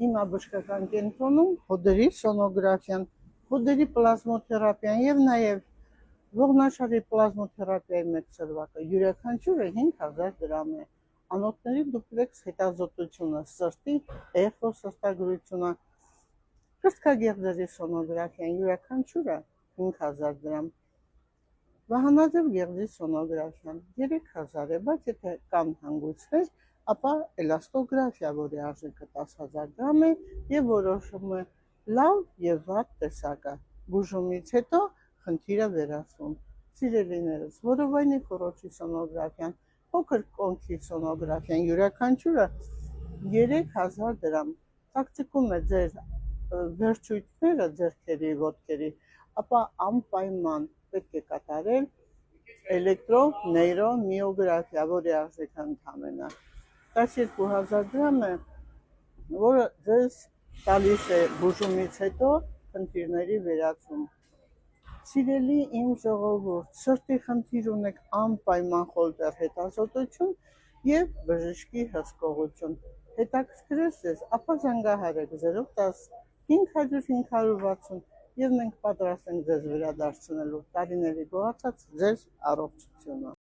Հիմա բժշկական կենտրոնում հոդերի սոնոգրաֆիան, հոդերի պլազմոթերապիան եւ նաեւ ողնաշարի պլազմոթերապիայի մեկ ծրվակը յուրաքանչյուրը 5000 դրամ է։ Անոթների դուպլեքս հետազոտությունը, սրտի էխոսրտագրությունը, կրծքագեղձերի սոնոգրաֆիան յուրաքանչյուրը 5000 դրամ։ Վահանաձև գեղձի սոնոգրաֆիան 3000 է, բայց եթե կան հանգույցներ, ապա էլաստոգրաֆիա, որի արժեքը 10000 դրամ է եւ որոշում է լավ եւ վատ տեսակը։ Բուժումից հետո խնդիրը վերացվում։ Սիրելիներս, որովայնի խոռոչի սոնոգրաֆիան, փոքր կոնքի սոնոգրաֆիան յուրաքանչյուրը 3000 դրամ։ Ցակցիկում է ձեր վերջույթները ձեռքերի, ոտքերի, ապա անպայման պետք է կատարել էլեկտրոնեյրոմիոգրաֆիա, որի արժեքը ընդամենը 12000 դրամ է, որը ձեզ տալիս է բուժումից հետո խնդիրների վերացում։ Սիրելի իմ ժողովուրդ, սրտի խնդիր ունեք, անպայման խոլտեր հետազոտություն եւ բժշկի հսկողություն։ Հետաքրքրես ձեզ, ապա զանգահարեք 010 500 560 եւ մենք պատրաստ ենք ձեզ վերադարձնելու տարիների գոհացած ձեր առողջությունը։